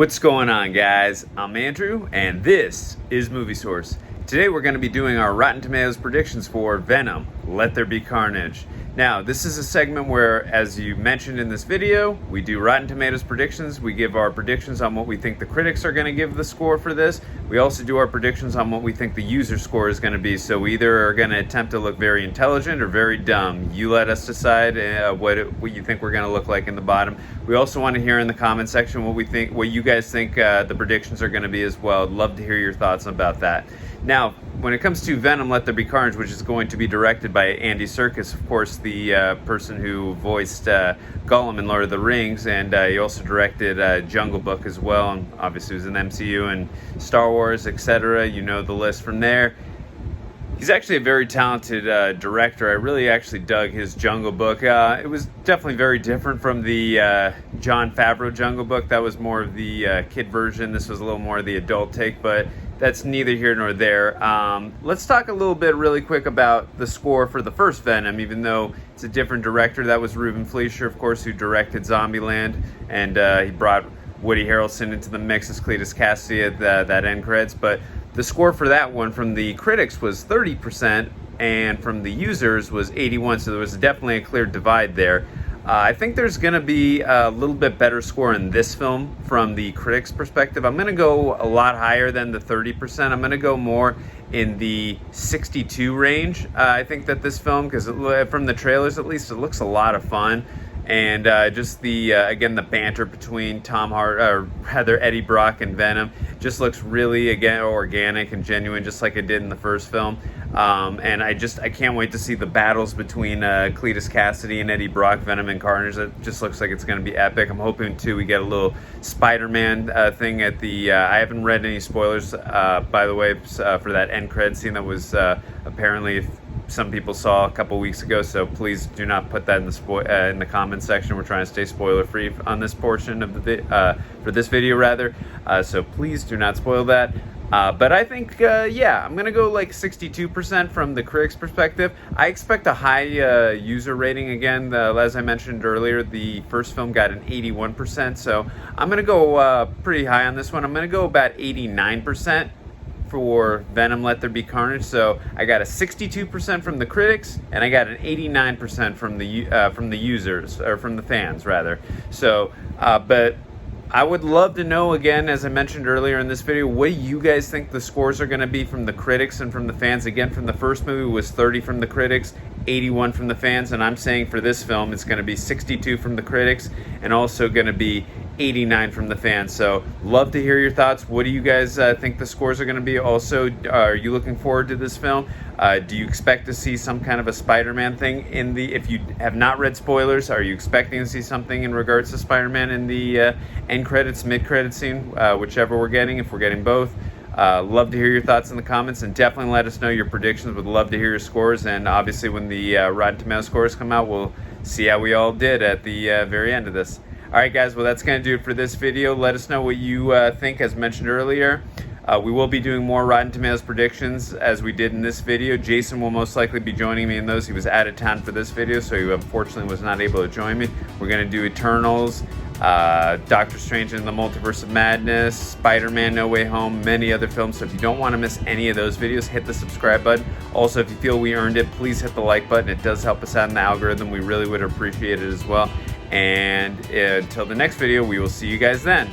What's going on, guys? I'm Andrew, and this is Movie Source. Today we're going to be doing our Rotten Tomatoes predictions for Venom, Let There Be Carnage. Now, this is a segment where, as you mentioned in this video, we do Rotten Tomatoes predictions. We give our predictions on what we think the critics are going to give the score for this. We also do our predictions on what we think the user score is going to be. So we either are going to attempt to look very intelligent or very dumb. You let us decide what you think we're going to look like in the bottom. We also want to hear in the comment section what you guys think the predictions are going to be as well. I'd love to hear your thoughts about that. Now, when it comes to Venom, Let There Be Carnage, which is going to be directed by Andy Serkis, of course, the person who voiced Gollum in Lord of the Rings, and he also directed Jungle Book as well, and obviously was in the MCU and Star Wars, etc. You know the list from there. He's actually a very talented director. I really actually dug his Jungle Book. It was definitely very different from the Jon Favreau Jungle Book. That was more of the kid version. This was a little more of the adult take, but that's neither here nor there. Let's talk a little bit really quick about the score for the first Venom, even though it's a different director. That was Ruben Fleischer, of course, who directed Zombieland, and he brought Woody Harrelson into the mix as Cletus Cassidy at that end credits. But the score for that one from the critics was 30%, and from the users was 81%, so there was definitely a clear divide there. I think there's going to be a little bit better score in this film from the critics' perspective. I'm going to go a lot higher than the 30%. I'm going to go more in the 62 range. I think that this film, because from the trailers at least, it looks a lot of fun. And just again, the banter between Eddie Brock and Venom just looks really, again, organic and genuine, just like it did in the first film. And I can't wait to see the battles between Cletus Cassidy and Eddie Brock, Venom and Carnage. It just looks like it's going to be epic. I'm hoping, too, we get a little Spider-Man thing at the... I haven't read any spoilers, by the way, for that end credit scene that was apparently... some people saw a couple weeks ago, so please do not put that in the comment section. We're trying to stay spoiler free on this portion of the for this video rather, so please do not spoil that. But I think yeah, I'm gonna go like 62% from the critics' perspective. I expect a high user rating. Again, as I mentioned earlier, the first film got an 81%, so I'm gonna go pretty high on this one. I'm gonna go about 89% for Venom, Let There Be Carnage. So I got a 62% from the critics, and I got an 89% from the users, or from the fans rather. So, but I would love to know, again, as I mentioned earlier in this video, what you guys think the scores are going to be from the critics and from the fans. Again, from the first movie was 30 from the critics, 81 from the fans, and I'm saying for this film it's going to be 62 from the critics and also going to be 89 from the fans. So love to hear your thoughts. What do you guys think the scores are going to be? Also, are you looking forward to this film? Do you expect to see some kind of a Spider-Man thing in the... If you have not read spoilers, are you expecting to see something in regards to Spider-Man in the end credits, mid-credit scene, whichever we're getting, if we're getting both? Love to hear your thoughts in the comments, and definitely let us know your predictions. Would love to hear your scores, and obviously when the Rotten Tomatoes scores come out, we'll see how we all did at the very end of this. Alright guys, well that's going to do it for this video. Let us know what you think. As mentioned earlier, we will be doing more Rotten Tomatoes predictions as we did in this video. Jason will most likely be joining me in those. He was out of town for this video, so he unfortunately was not able to join me. We're going to do Eternals, Doctor Strange in the Multiverse of Madness, Spider-Man No Way Home, many other films. So if you don't want to miss any of those videos, hit the subscribe button. Also, if you feel we earned it, please hit the like button. It does help us out in the algorithm. We really would appreciate it as well. And until the next video, we will see you guys then.